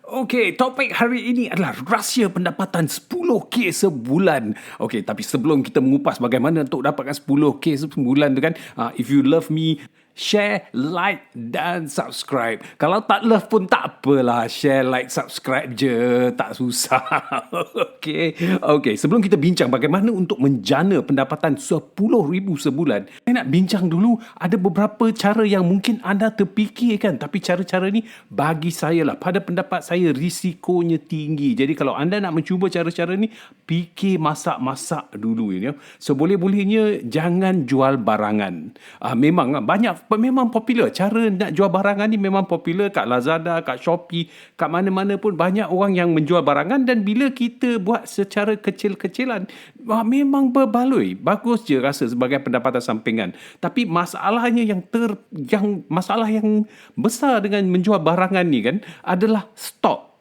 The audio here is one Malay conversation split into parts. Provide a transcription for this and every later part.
Okey, topik hari ini adalah rahsia pendapatan 10K sebulan. Okey, tapi sebelum kita mengupas bagaimana untuk dapatkan 10K sebulan tu kan, if you love me, share, like dan subscribe. Kalau tak love pun tak apalah, share, like, subscribe je, tak susah. Okey. Okey, sebelum kita bincang bagaimana untuk menjana pendapatan 10,000 sebulan, saya nak bincang dulu ada beberapa cara yang mungkin anda terfikirkan, tapi cara-cara ni bagi saya lah, pada pendapat saya risikonya tinggi. Jadi kalau anda nak mencuba cara-cara ni, fikir masak-masak dulu ya. Seboleh-bolehnya jangan jual barangan. Memang memang popular. Cara nak jual barangan ni memang popular kat Lazada, kat Shopee, kat mana-mana pun banyak orang yang menjual barangan, dan bila kita buat secara kecil-kecilan, memang berbaloi. Bagus je rasa sebagai pendapatan sampingan. Tapi masalahnya masalah yang besar dengan menjual barangan ni kan adalah stok.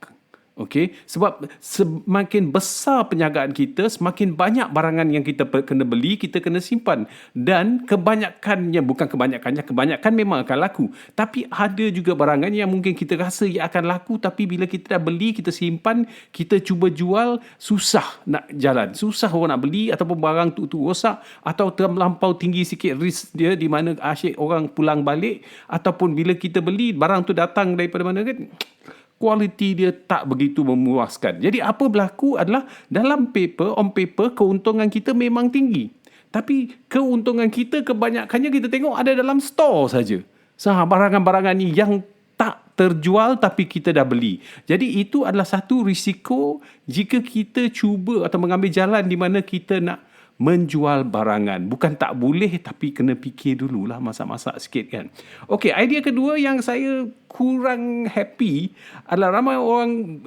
Okey, sebab semakin besar perniagaan kita, semakin banyak barangan yang kita kena beli, kita kena simpan. Dan kebanyakan memang akan laku. Tapi ada juga barangan yang mungkin kita rasa ia akan laku, tapi bila kita dah beli, kita simpan, kita cuba jual, susah nak jalan. Susah orang nak beli, ataupun barang tu rosak, atau terlampau tinggi sikit risk dia, di mana asyik orang pulang balik, ataupun bila kita beli, barang tu datang daripada mana kan, kualiti dia tak begitu memuaskan. Jadi apa berlaku adalah on paper, keuntungan kita memang tinggi. Tapi keuntungan kita kebanyakannya kita tengok ada dalam store saja. Barangan-barangan ni yang tak terjual tapi kita dah beli. Jadi itu adalah satu risiko jika kita cuba atau mengambil jalan di mana kita nak menjual barangan. Bukan tak boleh, tapi kena fikir dululah, masak-masak sikit kan. Okey, idea kedua yang saya kurang happy adalah ramai orang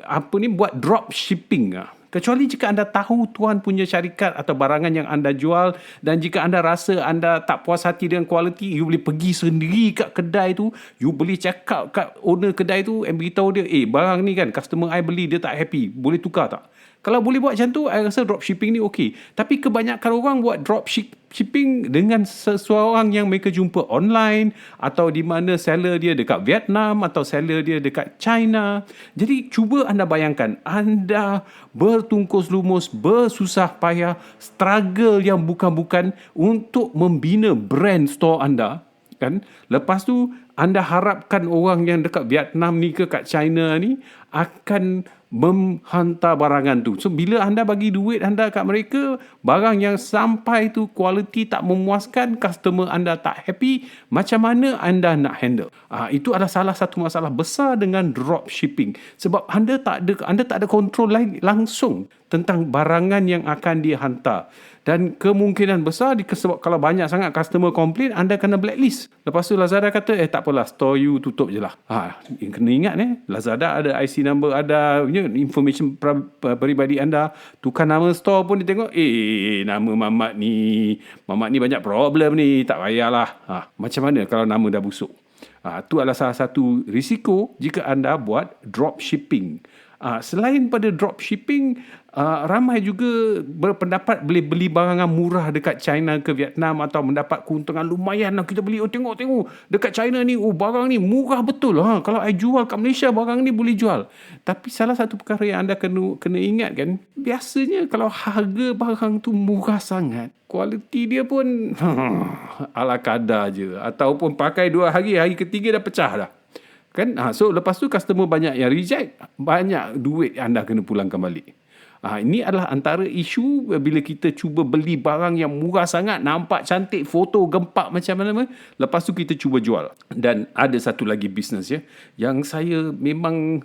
buat drop shipping. Kecuali jika anda tahu tuan punya syarikat atau barangan yang anda jual, dan jika anda rasa anda tak puas hati dengan kualiti, you boleh pergi sendiri kat kedai tu, you boleh cakap kat owner kedai tu and beritahu dia, barang ni kan customer I beli, dia tak happy, boleh tukar tak? Kalau boleh buat macam tu, saya rasa dropshipping ni okey. Tapi kebanyakan orang buat dropshipping dengan seseorang yang mereka jumpa online, atau di mana seller dia dekat Vietnam, atau seller dia dekat China. Jadi cuba anda bayangkan, anda bertungkus lumus, bersusah payah, struggle yang bukan-bukan untuk membina brand store anda. Kan? Lepas tu anda harapkan orang yang dekat Vietnam ni ke kat China ni akan menghantar barangan tu. So bila anda bagi duit anda kat mereka, barang yang sampai tu kualiti tak memuaskan, customer anda tak happy, macam mana anda nak handle? Itu adalah salah satu masalah besar dengan drop shipping. Sebab anda tak ada kontrol langsung tentang barangan yang akan dihantar. Dan kemungkinan besar, sebab kalau banyak sangat customer komplain, anda kena blacklist. Lepas tu Lazada kata, tak apalah, store you tutup je lah. Kena ingat Lazada ada IC number, ada information peribadi anda. Tukar nama store pun dia tengok, nama Mamat ni banyak problem ni, tak payahlah. Macam mana kalau nama dah busuk? Itu adalah salah satu risiko jika anda buat drop shipping. Selain pada drop shipping, ramai juga berpendapat boleh beli barangan murah dekat China ke Vietnam, atau mendapat keuntungan lumayan. Kita beli, tengok dekat China ni, barang ni murah betul. Kalau I jual kat Malaysia, barang ni boleh jual. Tapi salah satu perkara yang anda kena ingat kan, biasanya kalau harga barang tu murah sangat, kualiti dia pun ala kadar je, ataupun pakai 2 hari, hari ketiga dah pecah dah. Kan? So lepas tu customer banyak yang reject, banyak duit anda kena pulangkan balik. Ini adalah antara isu bila kita cuba beli barang yang murah sangat, nampak cantik, foto gempak macam mana, lepas tu kita cuba jual. Dan ada satu lagi bisnes yang saya memang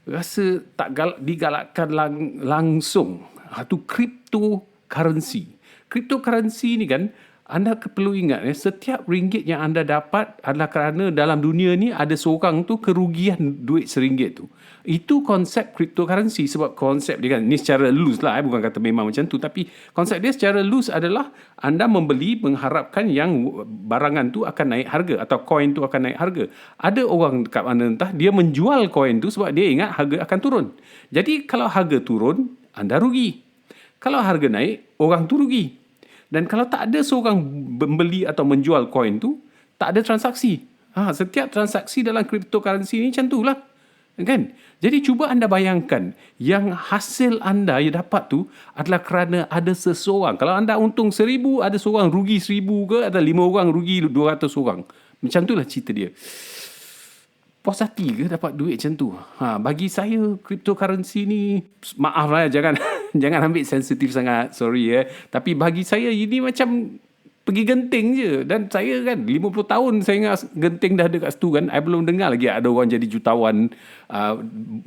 rasa tak digalakkan langsung. Itu cryptocurrency. Cryptocurrency ni kan, anda perlu ingat, setiap ringgit yang anda dapat adalah kerana dalam dunia ni ada seorang tu kerugian duit RM1 tu. Itu konsep cryptocurrency. Sebab konsep dia kan, ni secara loose lah, bukan kata memang macam tu, tapi konsep dia secara loose adalah anda membeli mengharapkan yang barangan tu akan naik harga, atau koin tu akan naik harga. Ada orang dekat mana entah, dia menjual koin tu sebab dia ingat harga akan turun. Jadi kalau harga turun, anda rugi. Kalau harga naik, orang tu rugi. Dan kalau tak ada seorang membeli atau menjual koin tu, tak ada transaksi. Setiap transaksi dalam cryptocurrency ni macam tu lah. Kan? Jadi cuba anda bayangkan yang hasil anda yang dapat tu adalah kerana ada seseorang. Kalau anda untung 1,000, ada seorang rugi 1,000 ke, atau 5 orang rugi 200 orang. Macam itulah cerita dia. Puas hati ke dapat duit macam tu? Bagi saya cryptocurrency ni, maaf lah, jangan jangan ambil sensitif sangat, sorry Tapi bagi saya ini macam pergi genting je. Dan saya kan 50 tahun saya ingat genting dah ada kat situ kan. I belum dengar lagi ada orang jadi jutawan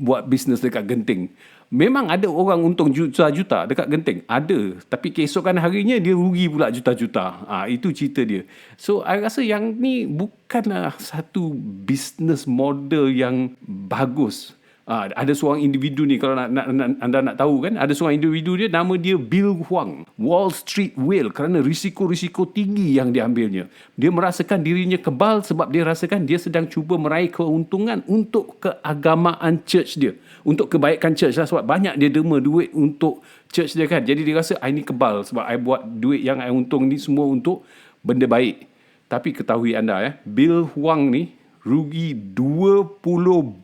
buat bisnes dekat genting. Memang ada orang untung juta-juta dekat genting. Ada. Tapi keesokan harinya dia rugi pula juta-juta. Itu cerita dia. So, I rasa yang ni bukanlah satu business model yang bagus. Ada seorang individu ni, kalau anda nak tahu kan, ada seorang individu dia, nama dia Bill Hwang, Wall Street Whale, kerana risiko-risiko tinggi yang diambilnya. Dia merasakan dirinya kebal sebab dia rasakan dia sedang cuba meraih keuntungan untuk keagamaan church dia, untuk kebaikan church lah, sebab banyak dia derma duit untuk church dia kan. Jadi dia rasa, I ni kebal sebab I buat duit yang I untung ni semua untuk benda baik. Tapi ketahui anda Bill Hwang ni rugi 20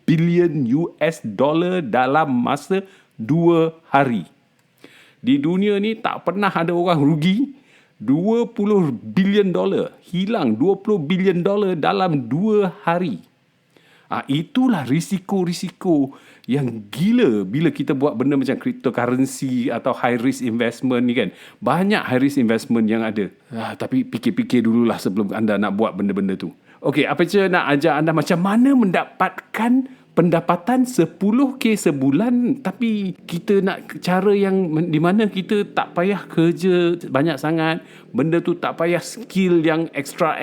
bilion US dollar dalam masa 2 hari. Di dunia ni tak pernah ada orang rugi 20 bilion dolar. Hilang 20 bilion dolar dalam 2 hari. Itulah risiko-risiko yang gila bila kita buat benda macam cryptocurrency atau high risk investment ni kan. Banyak high risk investment yang ada. Tapi fikir-fikir dululah sebelum anda nak buat benda-benda tu. Okey, apa je nak ajar anda macam mana mendapatkan pendapatan 10K sebulan, tapi kita nak cara yang di mana kita tak payah kerja banyak sangat, benda tu tak payah skill yang extra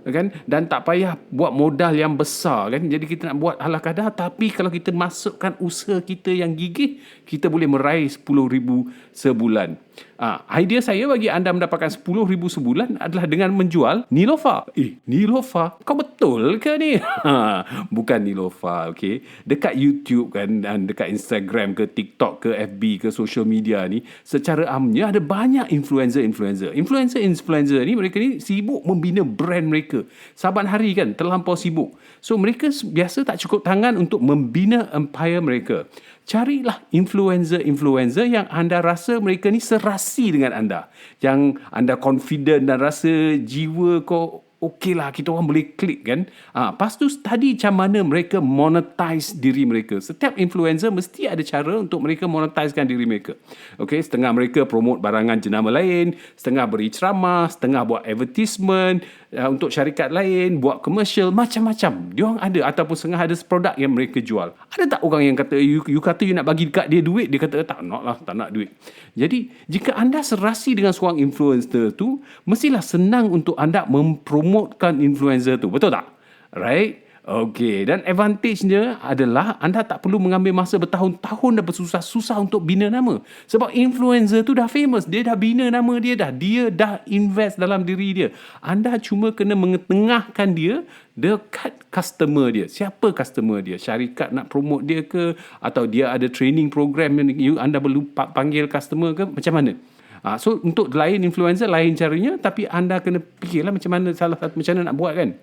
kan, dan tak payah buat modal yang besar kan. Jadi kita nak buat ala kadar, tapi kalau kita masukkan usaha kita yang gigih, kita boleh meraih 10,000 sebulan. Idea saya bagi anda mendapatkan 10,000 sebulan adalah dengan menjual Nilofa. Nilofa? Kau betul ke ni? Bukan Nilofa, okey. Dekat YouTube kan, dan dekat Instagram ke TikTok ke FB ke social media ni, secara amnya ada banyak influencer. Influencer ni, mereka ni sibuk membina brand mereka. Saban hari kan, terlampau sibuk. So mereka biasa tak cukup tangan untuk membina empire mereka. Carilah influencer yang anda rasa mereka ni serasi dengan anda. Yang anda confident dan rasa jiwa kau okey lah, kita orang boleh klik kan. Lepas tu study macam mana mereka monetize diri mereka. Setiap influencer mesti ada cara untuk mereka monetizekan diri mereka. Okay, setengah mereka promote barangan jenama lain, setengah beri ceramah, setengah buat advertisement untuk syarikat lain, buat commercial, macam-macam. Diorang ada, ataupun setengah ada produk yang mereka jual. Ada tak orang yang kata, you kata you nak bagi dekat dia duit, dia kata tak nak duit. Jadi, jika anda serasi dengan seorang influencer tu, mestilah senang untuk anda mempromotkan influencer tu. Betul tak? Right? Okey, dan advantage-nya adalah anda tak perlu mengambil masa bertahun-tahun dan bersusah-susah untuk bina nama. Sebab influencer tu dah famous, dia dah bina nama dia dah invest dalam diri dia. Anda cuma kena mengetengahkan dia dekat customer dia. Siapa customer dia? Syarikat nak promote dia ke? Atau dia ada training program yang anda perlu panggil customer ke? Macam mana? So, untuk lain influencer, lain caranya, tapi anda kena fikirlah macam mana nak buat kan?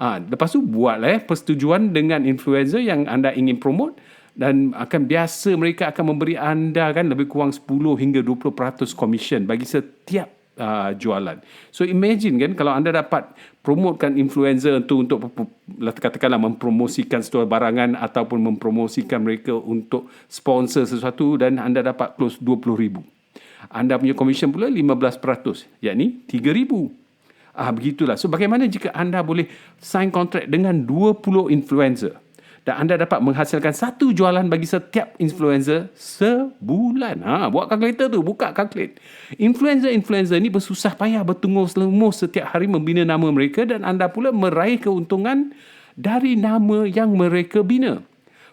Lepas tu buatlah persetujuan dengan influencer yang anda ingin promote, dan akan biasa mereka akan memberi anda kan lebih kurang 10 hingga 20% commission bagi setiap jualan. So imagine kan, kalau anda dapat promotekan influencer untuk katakanlah mempromosikan sesuatu barangan ataupun mempromosikan mereka untuk sponsor sesuatu, dan anda dapat close 20,000. Anda punya commission pula 15%, yakni 3,000. Begitulah. So bagaimana jika anda boleh sign kontrak dengan 20 influencer dan anda dapat menghasilkan satu jualan bagi setiap influencer sebulan? Buat kalkulator tu, buka kalkulate. Influencer ni bersusah payah, bertunggus-lumus setiap hari membina nama mereka, dan anda pula meraih keuntungan dari nama yang mereka bina.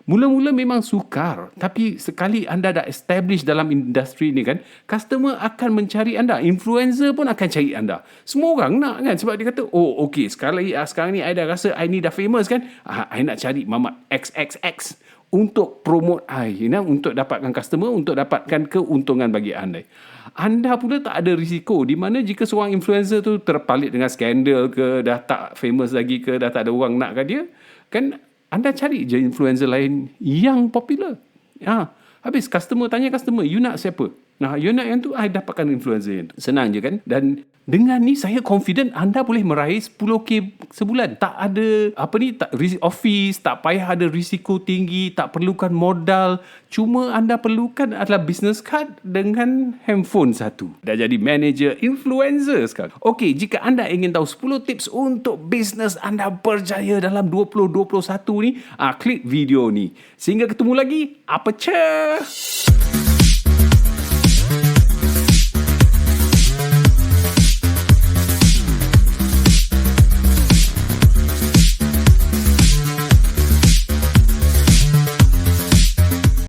Mula-mula memang sukar, tapi sekali anda dah establish dalam industri ni kan, customer akan mencari anda, influencer pun akan cari anda. Semua orang nak kan, sebab dia kata, okey, sekarang ni I dah rasa I ni dah famous kan, I nak cari Mamat XXX untuk promote I, untuk dapatkan customer, untuk dapatkan keuntungan bagi anda. Anda pula tak ada risiko, di mana jika seorang influencer tu terpalit dengan skandal ke, dah tak famous lagi ke, dah tak ada orang nak kat dia, kan anda cari je influencer lain yang popular. Habis customer tanya customer, you nak siapa? You nak yang tu, I dapatkan influencer yang tu. Senang je kan? Dan dengan ni saya confident anda boleh meraih 10K sebulan. Tak ada office, tak payah ada risiko tinggi, tak perlukan modal. Cuma anda perlukan adalah business card dengan handphone satu. Dah jadi manager influencer sekarang. Okey, jika anda ingin tahu 10 tips untuk bisnes anda berjaya dalam 2021 ni, klik video ni. Sehingga ketemu lagi, apa cer?